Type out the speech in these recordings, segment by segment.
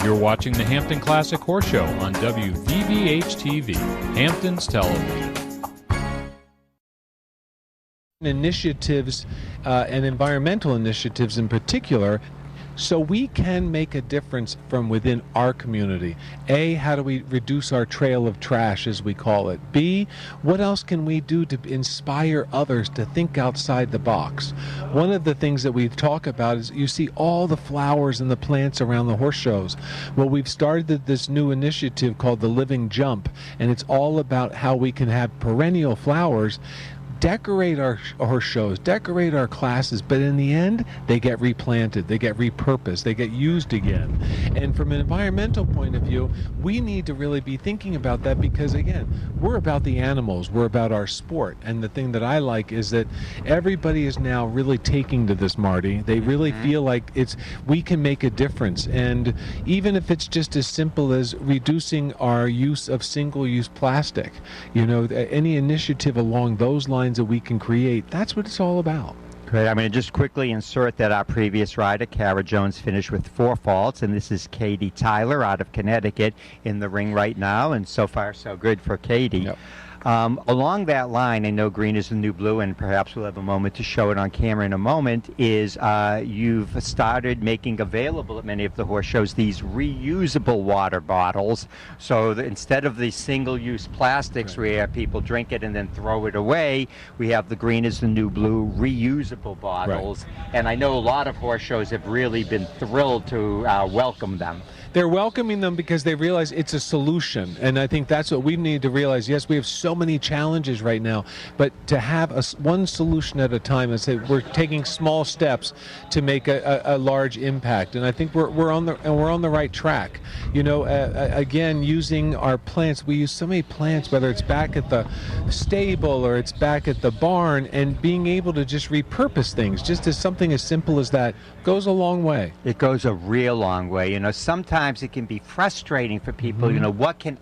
You're watching the Hampton Classic Horse Show on WVVH-TV, Hamptons Television. Initiatives and environmental initiatives in particular, so we can make a difference from within our community. A, how do we reduce our trail of trash, as we call it? B, what else can we do to inspire others to think outside the box? One of the things that we talk about is you see all the flowers and the plants around the horse shows. Well, we've started this new initiative called the Living Jump, and it's all about how we can have perennial flowers decorate our horse shows, decorate our classes, but in the end, they get replanted, they get repurposed, they get used again. And from an environmental point of view, we need to really be thinking about that because, again, we're about the animals, we're about our sport. And the thing that I like is that everybody is now really taking to this, Marty. They really feel like we can make a difference. And even if it's just as simple as reducing our use of single-use plastic, any initiative along those lines that we can create, that's what it's all about. Great. I'm going to just quickly insert that our previous rider, Kara Jones, finished with 4 faults, and this is Katie Tyler out of Connecticut in the ring right now, and so far so good for Katie. Yep. Along that line, I know green is the new blue, and perhaps we'll have a moment to show it on camera in a moment, is you've started making available at many of the horse shows these reusable water bottles. So instead of the single-use plastics where people drink it and then throw it away, we have the green is the new blue reusable bottles. Right. And I know a lot of horse shows have really been thrilled to welcome them. They're welcoming them because they realize it's a solution, and I think that's what we need to realize. Yes, we have so many challenges right now, but to have one solution at a time and say we're taking small steps to make a large impact, and I think we're on the right track. Again, using our plants, we use so many plants, whether it's back at the stable or it's back at the barn, and being able to just repurpose things, just as something as simple as that, goes a long way. It goes a real long way. Sometimes it can be frustrating for people. What can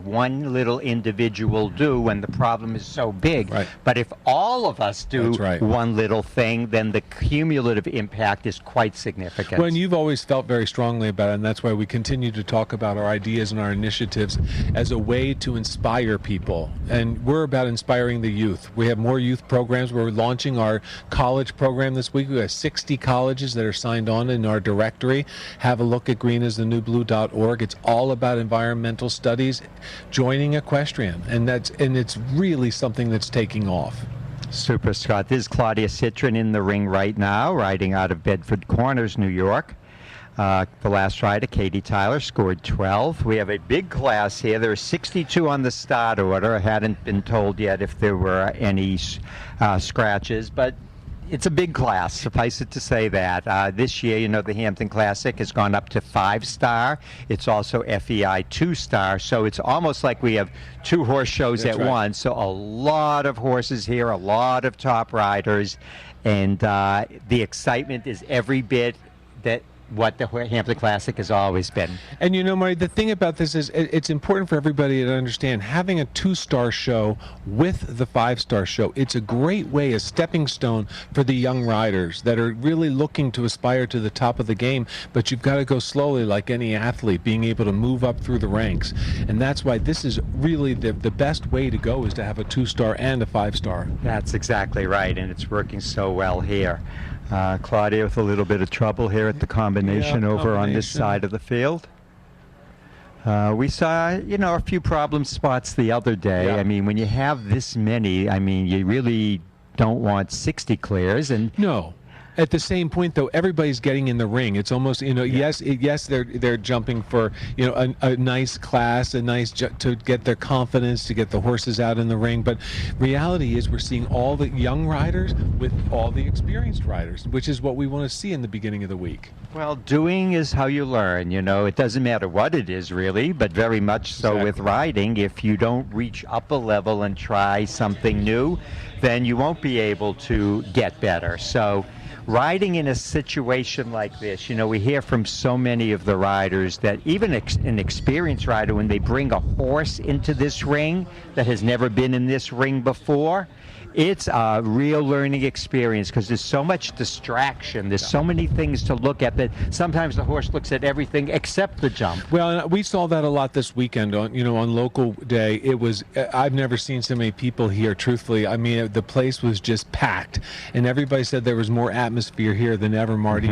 one little individual do when the problem is so big? Right. But if all of us do one little thing, then the cumulative impact is quite significant. Well, and you've always felt very strongly about it, and that's why we continue to talk about our ideas and our initiatives as a way to inspire people. And we're about inspiring the youth. We have more youth programs. We're launching our college program this week. We have 60 colleges that are signed on in our directory. Have a look at greenistheNewBlue.org. It's all about environmental studies, joining equestrian, and it's really something that's taking off. Super, Scott. This is Claudia Citron in the ring right now, riding out of Bedford Corners, New York. The last rider, Katie Tyler, scored 12. We have a big class here. There are 62 on the start order. I hadn't been told yet if there were any scratches, but it's a big class, suffice it to say that. This year, the Hampton Classic has gone up to 5-star. It's also FEI 2-star, so it's almost like we have 2 horse shows at once. So a lot of horses here, a lot of top riders, and the excitement is every bit that what the Hampton Classic has always been. And Marty, the thing about this is it's important for everybody to understand having a 2-star show with the 5-star show. It's a great way, a stepping stone for the young riders that are really looking to aspire to the top of the game, but you've got to go slowly like any athlete, being able to move up through the ranks. And that's why this is really the best way to go, is to have a 2-star and a 5-star. That's exactly right, and it's working so well here. Claudia with a little bit of trouble here at the combination over on this side of the field. We saw, a few problem spots the other day. Yeah. I mean, when you have this many, you really don't want 60 clears. And no. At the same point, though, everybody's getting in the ring. It's almost, yes, they're jumping for, a nice class, to get their confidence, to get the horses out in the ring. But reality is we're seeing all the young riders with all the experienced riders, which is what we want to see in the beginning of the week. Well, doing is how you learn, It doesn't matter what it is, really, but very much so with riding. If you don't reach up a level and try something new, then you won't be able to get better. So riding in a situation like this, we hear from so many of the riders that even an experienced rider, when they bring a horse into this ring that has never been in this ring before, It's a real learning experience because there's so much distraction. There's so many things to look at that sometimes the horse looks at everything except the jump. Well, and we saw that a lot this weekend on local day. It was, I've never seen so many people here, truthfully. I mean, the place was just packed, and everybody said there was more atmosphere here than ever, Marty.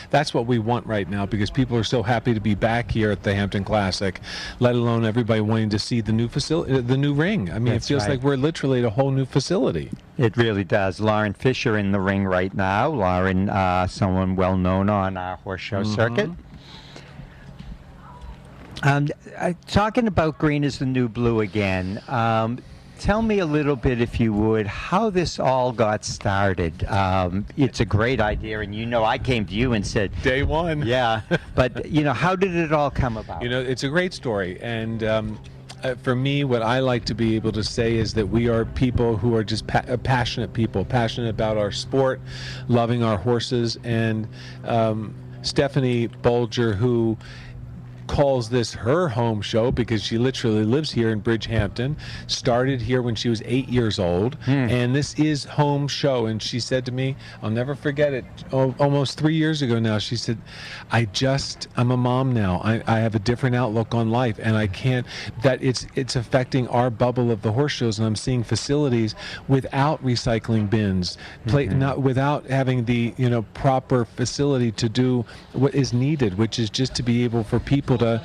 That's what we want right now because people are so happy to be back here at the Hampton Classic, let alone everybody wanting to see the new facility, the new ring. I mean, it feels like we're literally at a whole new facility. It really does. Lauren Fisher in the ring right now. Lauren, someone well known on our horse show circuit. Talking about green is the new blue again. Tell me a little bit, if you would, how this all got started. It's a great idea, and I came to you and said, Day one. Yeah, but how did it all come about? It's a great story, and for me, what I like to be able to say is that we are people who are just passionate people, passionate about our sport, loving our horses, and Stephanie Bolger, who calls this her home show because she literally lives here in Bridgehampton, started here when she was 8 years old, and this is home show. And she said to me, I'll never forget it, almost 3 years ago now, she said, I'm a mom now. I have a different outlook on life, and I can't, that it's affecting our bubble of the horse shows, and I'm seeing facilities without recycling bins, not without having the proper facility to do what is needed, which is just to be able for people to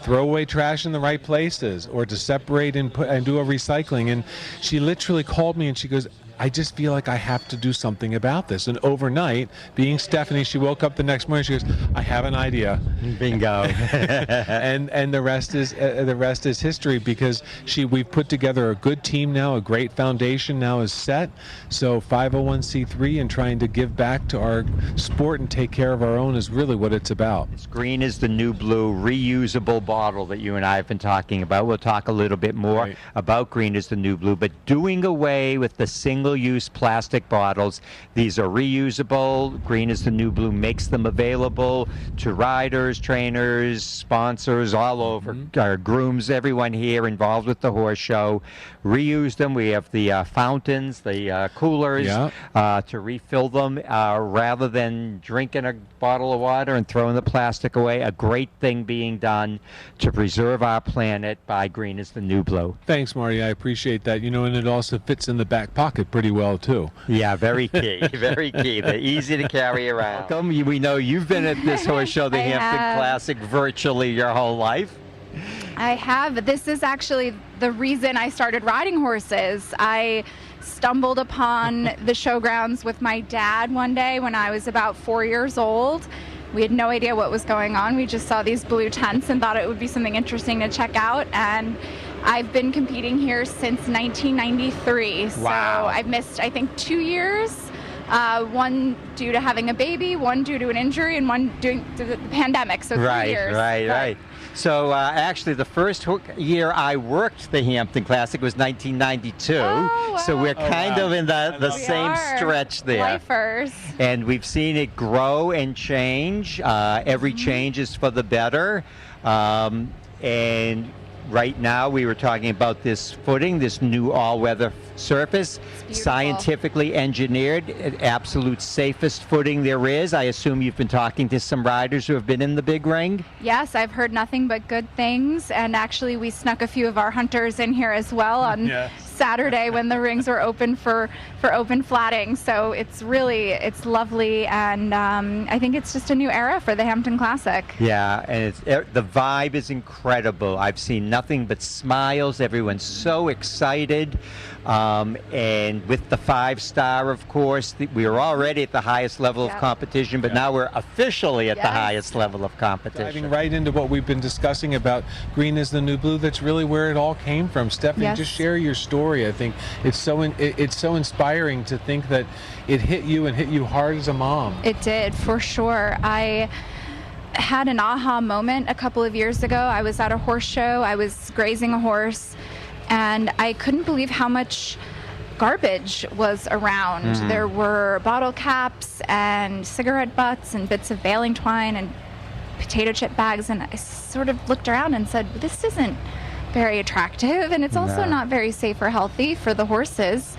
throw away trash in the right places, or to separate and do a recycling. And she literally called me and she goes, I just feel like I have to do something about this. And overnight, being Stephanie, she woke up the next morning. She goes, I have an idea. Bingo. and the rest is history, because we've put together a good team now. A great foundation now is set. So 501c3 and trying to give back to our sport and take care of our own is really what it's about. This green is the new blue reusable bottle that you and I have been talking about. We'll talk a little bit more about green is the new blue, but doing away with the single-use plastic bottles. These are reusable. Green is the new blue makes them available to riders, trainers, sponsors all over, grooms, everyone here involved with the horse show. Reuse them. We have the fountains, the coolers to refill them rather than drinking a bottle of water and throwing the plastic away. A great thing being done to preserve our planet by Green is the New Blue. Thanks, Marty. I appreciate that. And it also fits in the back pocket pretty well, too. Yeah, very key. Very key. They're easy to carry around. We know you've been at this horse show, the Hampton Classic, virtually your whole life. I have. This is actually the reason I started riding horses. I stumbled upon the showgrounds with my dad one day when I was about 4 years old. We had no idea what was going on. We just saw these blue tents and thought it would be something interesting to check out. And I've been competing here since 1993. Wow. So I've missed, I think, 2 years. One due to having a baby, one due to an injury, and one due to the pandemic. So 3 years. Right. So actually, the first year I worked the Hampton Classic was 1992. Oh, wow. So we're kind of in the same stretch there. Lifers. And we've seen it grow and change. Every change is for the better. And right now, we were talking about this footing, this new all-weather surface, scientifically engineered, absolute safest footing there is. I assume you've been talking to some riders who have been in the big ring? Yes, I've heard nothing but good things, and actually we snuck a few of our hunters in here as well on Saturday when the rings were open for open flatting. So it's lovely, and I think it's just a new era for the Hampton Classic. Yeah, and the vibe is incredible. I've seen nothing but smiles. Everyone's so excited. And with the 5-star, of course, we were already at the highest level of competition, but now we're officially at the highest level of competition. Diving right into what we've been discussing about Green is the New Blue, that's really where it all came from. Stephanie, just share your story. I think it's so inspiring to think that it hit you and hit you hard as a mom. It did, for sure. I had an aha moment a couple of years ago. I was at a horse show. I was grazing a horse, and I couldn't believe how much garbage was around. There were bottle caps and cigarette butts and bits of baling twine and potato chip bags, and I sort of looked around and said, this isn't very attractive, and it's also not very safe or healthy for the horses.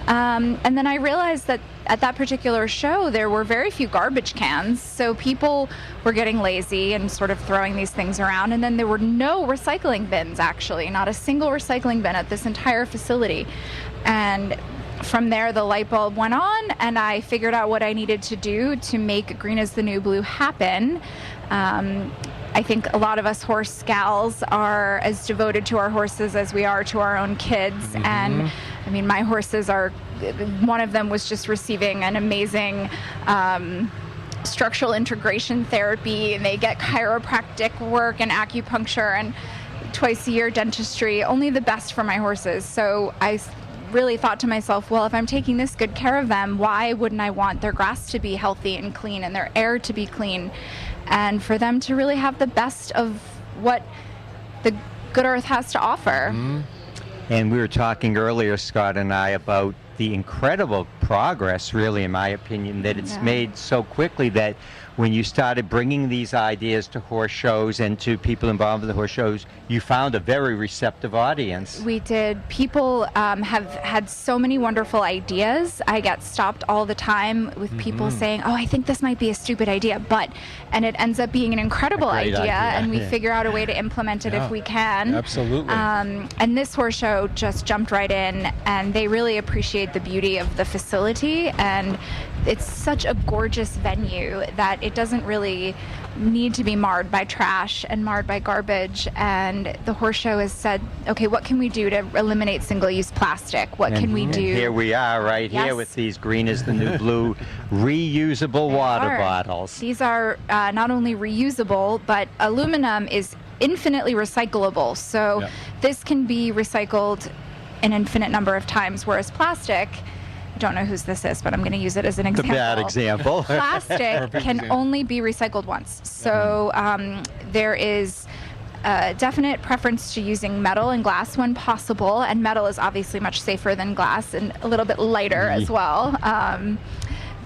And then I realized that at that particular show, there were very few garbage cans. So people were getting lazy and sort of throwing these things around. And then there were no recycling bins, actually, not a single recycling bin at this entire facility. And from there, the light bulb went on, and I figured out what I needed to do to make Green is the New Blue happen. I think a lot of us horse gals are as devoted to our horses as we are to our own kids. And I mean, my horses are, one of them was just receiving an amazing structural integration therapy, and they get chiropractic work and acupuncture and twice a year dentistry, only the best for my horses. So I really thought to myself, well, if I'm taking this good care of them, why wouldn't I want their grass to be healthy and clean and their air to be clean, and for them to really have the best of what the good earth has to offer. And we were talking earlier, Scott and I, about the incredible progress, really, in my opinion, that it's made so quickly that when you started bringing these ideas to horse shows and to people involved with the horse shows, you found a very receptive audience. We did. People have had so many wonderful ideas. I get stopped all the time with people saying, oh, I think this might be a stupid idea, and it ends up being an incredible idea, and we figure out a way to implement it if we can. Absolutely. And this horse show just jumped right in, and they really appreciate the beauty of the facility, and it's such a gorgeous venue that it doesn't really need to be marred by trash and marred by garbage. And the horse show has said, okay, what can we do to eliminate single-use plastic? What can we do? Here we are right here with these Green is the New Blue reusable water bottles. These are not only reusable, but aluminum is infinitely recyclable. So this can be recycled an infinite number of times, whereas plastic, I don't know whose this is, but I'm going to use it as an example. A bad example. Plastic can only be recycled once. So there is a definite preference to using metal and glass when possible, and metal is obviously much safer than glass and a little bit lighter as well.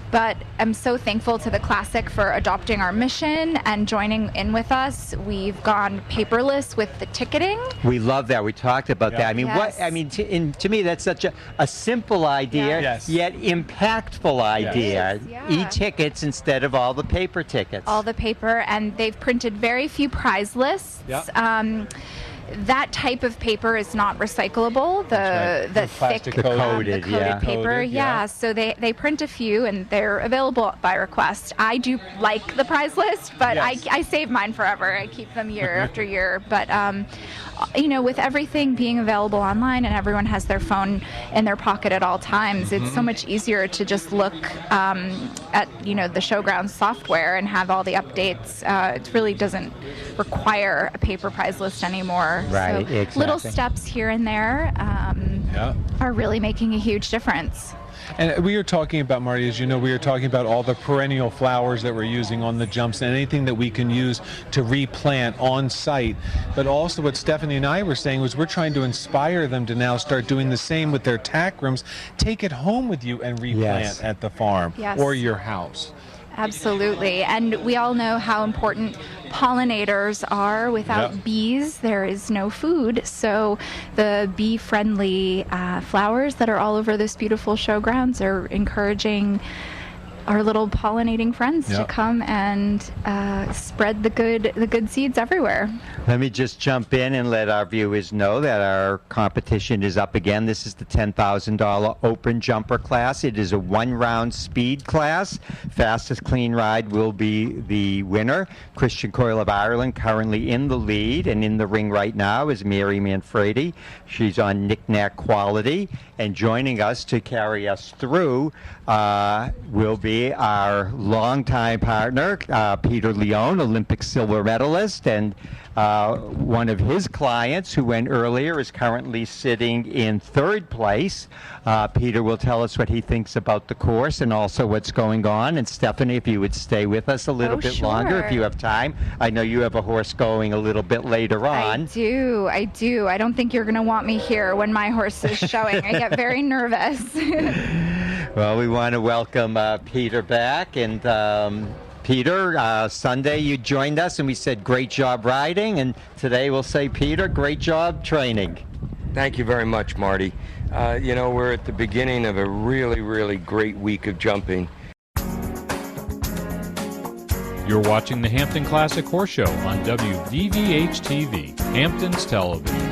But I'm so thankful to the Classic for adopting our mission and joining in with us. We've gone paperless with the ticketing. We love that. We talked about that. I mean, to me, that's such a simple idea, yet impactful idea. E-tickets instead of all the paper tickets. All the paper, and they've printed very few prize lists. That type of paper is not recyclable. The thick, coated paper. So they print a few, and they're available by request. I do like the prize list, but I save mine forever. I keep them year after year. But with everything being available online and everyone has their phone in their pocket at all times, it's so much easier to just look at the Showgrounds software and have all the updates. It really doesn't require a paper prize list anymore. Right, so exactly. Little steps here and there are really making a huge difference. And we were talking about, Marty, as you know, we were talking about all the perennial flowers that we're using on the jumps and anything that we can use to replant on site. But also what Stephanie and I were saying was we're trying to inspire them to now start doing the same with their tack rooms. Take it home with you and replant at the farm or your house. Absolutely. And we all know how important pollinators are. Without bees, there is no food. So the bee-friendly flowers that are all over this beautiful showgrounds are encouraging our little pollinating friends to come and spread the good seeds everywhere. Let me just jump in and let our viewers know that our competition is up again. This is the $10,000 open jumper class. It is a one-round speed class. Fastest clean ride will be the winner. Christian Coyle of Ireland currently in the lead, and in the ring right now is Mary Manfredi. She's on knick-knack quality, and joining us to carry us through will be our longtime partner, Peter Leone, Olympic silver medalist, and one of his clients who went earlier is currently sitting in third place. Peter will tell us what he thinks about the course and also what's going on. And Stephanie, if you would stay with us a little bit longer, if you have time. I know you have a horse going a little bit later on. I do. I don't think you're going to want me here when my horse is showing. I get very nervous. Well, we want to welcome Peter back. And Peter, Sunday you joined us and we said great job riding, and today we'll say, Peter, great job training. Thank you very much, Marty. We're at the beginning of a really, really great week of jumping. You're watching the Hampton Classic Horse Show on WVVH-TV, Hamptons Television.